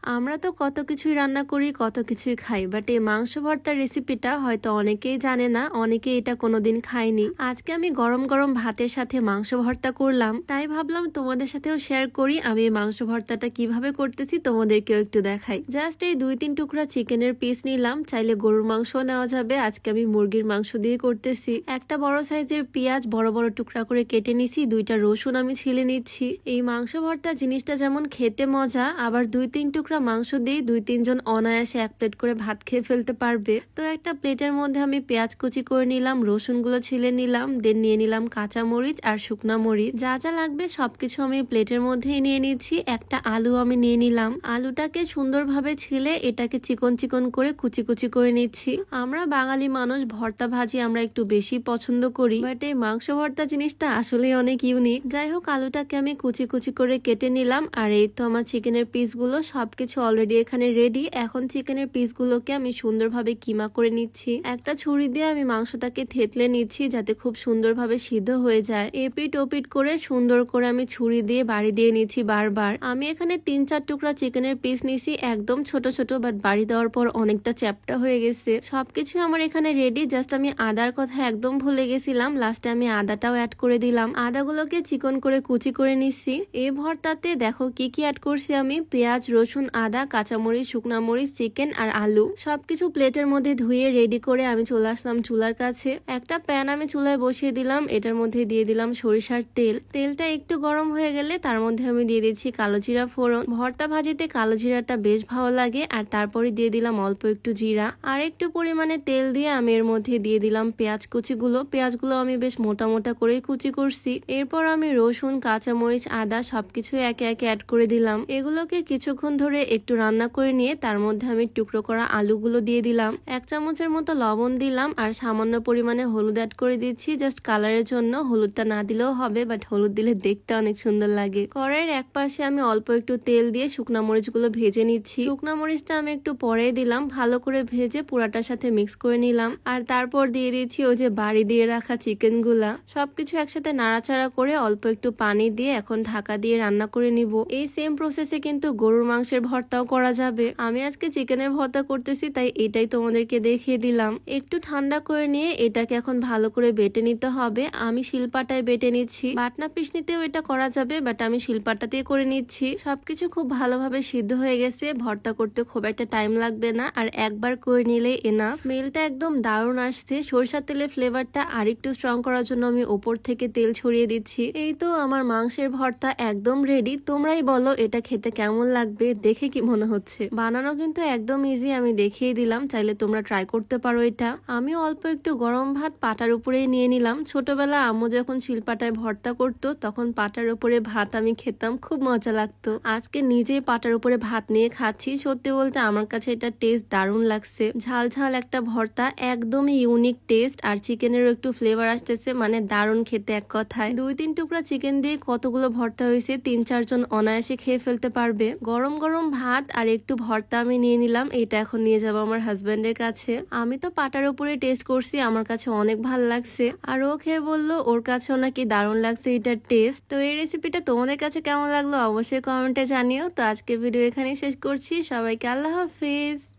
আমরা তো কত কিছুই রান্না করি, কত কিছুই খাই, বাট এই মাংস ভর্তার রেসিপিটা হয়তো অনেকেই জানে না, অনেকেই এটা কোনোদিন খায়নি। আজকে আমি গরম গরম ভাতের সাথে মাংস ভর্তা করলাম, তাই ভাবলাম তোমাদের সাথেও শেয়ার করি আমি এই মাংস ভর্তাটা কিভাবে করতেছি, তোমাদেরকেও একটু দেখাই। জাস্ট এই 2-3 টুকরা চিকেনের পিস নিলাম, চাইলে গরুর মাংস নেওয়া যাবে, আজকে আমি মুরগির মাংস দিয়ে করতেছি। একটা বড় সাইজের পেঁয়াজ বড় বড় টুকরা করে কেটে নিছি, 2টা রসুন আমি ছিলে নিচ্ছি। এই মাংস ভর্তা জিনিসটা যেমন খেতে মজা, আবার 2-3 টুকরা মাংস দিয়ে 2-3 জন অনায়াসে 1 প্লেট করে ভাত খেয়ে ফেলতে পারবে। তো একটা প্লেটের মধ্যে আমি পেঁয়াজ কুচি করে নিলাম, রসুন গুলো ছিলে নিলাম, দেন নিয়ে নিলাম কাঁচা মরিচ আর শুকনা মরিচ। যা যা লাগবে সবকিছু আমি প্লেটের মধ্যেই নিয়ে নিচ্ছি। একটা আলু আমি নিয়ে নিলাম, আলুটাকে সুন্দরভাবে ছিলে এটাকে চিকন চিকন করে কুচি কুচি করে নিচ্ছি। আমরা বাঙালি মানুষ ভর্তা ভাজি আমরা একটু বেশি পছন্দ করি, বাট এই মাংস ভর্তা জিনিসটা আসলে অনেক ইউনিক। যাই হোক, আলুটাকে আমি কুচি কুচি করে কেটে নিলাম। আর এই তো আমার চিকেনের পিসগুলো সবকিছু অলরেডি এখানে রেডি। এখন চিকেনের পিসগুলোকে আমি সুন্দরভাবে কিমা করে নিচ্ছি। একটা ছুরি দিয়ে আমি মাংসটাকে থেতলে নিচ্ছি যাতে খুব সুন্দরভাবে সিদ্ধ হয়ে যায়। এপিট ওপিট করে সুন্দর করে আমি ছুরি দিয়ে বাড়ি দিয়ে নিচ্ছি বারবার। আমি এখানে 3-4 টুকরা চিকেনের পিস নিছি, একদম ছোট ছোট, বাট বাড়ি দেওয়ার পর অনেকটা চ্যাপটা হয়ে গেছে। সবকিছু আমার এখানে রেডি, জাস্ট আমি আদার কথা একদম ভুলে গেছিলাম, লাস্টে আমি আদাটাও অ্যাড করে দিলাম। আদাগুলোকে চিকন করে কুচি করে নিচ্ছি। এই ভর্তাতে দেখো কি কি অ্যাড করছি আমি, পেঁয়াজ, রসুন, আদা, কাঁচামরিচ, শুকনা মরিচ, চিকেন আর আলু সবকিছু প্লেটের মধ্যে ধুয়ে রেডি করে আমি চলে আসলাম চুলার কাছে। একটা প্যান আমি চুলায় বসিয়ে দিলাম, এটার মধ্যে দিয়ে দিলাম সরিষার তেল। তেলটা একটু গরম হয়ে গেলে তার মধ্যে আমি দিয়ে দিচ্ছি কালো জিরা ফোড়ন। ভর্তা ভাজিতে কালো জিরাটা বেশ ভালো লাগে। আর তারপরে দিয়ে দিলাম অল্প একটু জিরা, আর একটু পরিমাণে তেল দিয়ে আমি এর মধ্যে দিয়ে দিলাম পেঁয়াজ কুচিগুলো। পেঁয়াজগুলো আমি বেশ মোটা মোটা করেই কুচি করছি। এরপর আমি রসুন, কাঁচামরিচ, আদা সবকিছু একে একে অ্যাড করে দিলাম। এগুলোকে কিছুক্ষণ ধরে একটু রান্না করে নিয়ে তার মধ্যে আমি টুকরো করা আলুগুলো দিয়ে দিলাম। 1 চামচের মতো লবণ দিলাম আর সামান্য পরিমাণে হলুদ অ্যাড করে দিচ্ছি, জাস্ট কালারের জন্য। হলুদটা না দিলেও হবে, বাট হলুদ দিলে দেখতে অনেক সুন্দর লাগে। কড়াইয়ের এক পাশে আমি অল্প একটু তেল দিয়ে শুকনা মরিচগুলো ভেজে নিচ্ছি। শুকনা মরিচটা আমি একটু পরে দিলাম, ভালো করে ভেজে পুরাটার সাথে মিক্স করে নিলাম। আর তারপর দিয়ে দিচ্ছি ওই যে বাড়ি দিয়ে রাখা চিকেন গুলা। সবকিছু একসাথে নাড়াচাড়া করে অল্প একটু পানি দিয়ে এখন ঢাকা দিয়ে রান্না করে নিব। এই সেম প্রসেসে কিন্তু গরুর মাংসের ভর্তাও করা যাবে। আমি আজকে চিকেনের ভর্তা করতেছি, তাই এটাই তোমাদেরকে দেখিয়ে দিলাম। একটু ঠান্ডা করে নিয়ে এটাকে এখন ভালো করে বেটে নিতে হবে। আমি শিলপাটায় বেটে নিচ্ছি, বাটনা পিষনিতেও এটা করা যাবে, বাট আমি শিলপাটাতেই করে নিচ্ছি। সবকিছু খুব ভালোভাবে সিদ্ধ হয়ে গেছে, ভর্তা করতে খুব একটা টাইম লাগবে না, আর একবার করে নিলেই এনাফ। স্মেলটা একদম দারুণ আসছে। সরষের তেলের ফ্লেভারটা আরেকটু স্ট্রং করার জন্য আমি ওপর থেকে তেল ছড়িয়ে দিচ্ছি। এই তো আমার মাংসের ভর্তা একদম রেডি। তোমরাই বলো এটা খেতে কেমন লাগবে, দেখে কি মনে হচ্ছে? বানানো কিন্তু একদম ইজি, আমি দেখিয়ে দিলাম, চাইলে তোমরা ট্রাই করতে পারো এটা। আমি অল্প একটু গরম ভাত পাটার উপরেই নিয়ে নিলাম। ছোটবেলা আম্মু যখন শিলপাটায় ভর্তা করতো তখন পাটার উপরে ভাত আমি খেতাম, খুব মজা লাগতো। আজকে নিজেই পাটার উপরে ভাত নিয়ে খাচ্ছি। সত্যি বলতে আমার কাছে এটা টেস্ট দারুণ লাগছে। ঝাল ঝাল একটা ভর্তা, একদমই ইউনিক টেস্ট, আর চিকেনেরও একটু ফ্লেভার আসতেছে, মানে দারুণ খেতে এক কথায়। 2-3 টুকরা চিকেন দিয়ে কতগুলো ভর্তা হয়েছে, 3-4 জন অনায়াসে খেয়ে ফেলতে পারবে। গরম গরম ভাত আর একটু ভর্তা আমি নিয়ে নিলাম, এটা এখন নিয়ে যাবো আমার হাজবেন্ডের কাছে। আমি তো পাটার উপরে টেস্ট করছি, আমার কাছে অনেক ভালো লাগছে, আর ও খেয়ে বললো ওর কাছেও নাকি দারুণ লাগছে এটার টেস্ট। তো এই রেসিপিটা তোমাদের কাছে কেমন লাগলো অবশ্যই কমেন্টে জানিও। তো আজকে ভিডিও এখানেই শেষ করছি, সবাইকে আল্লাহ হাফিজ।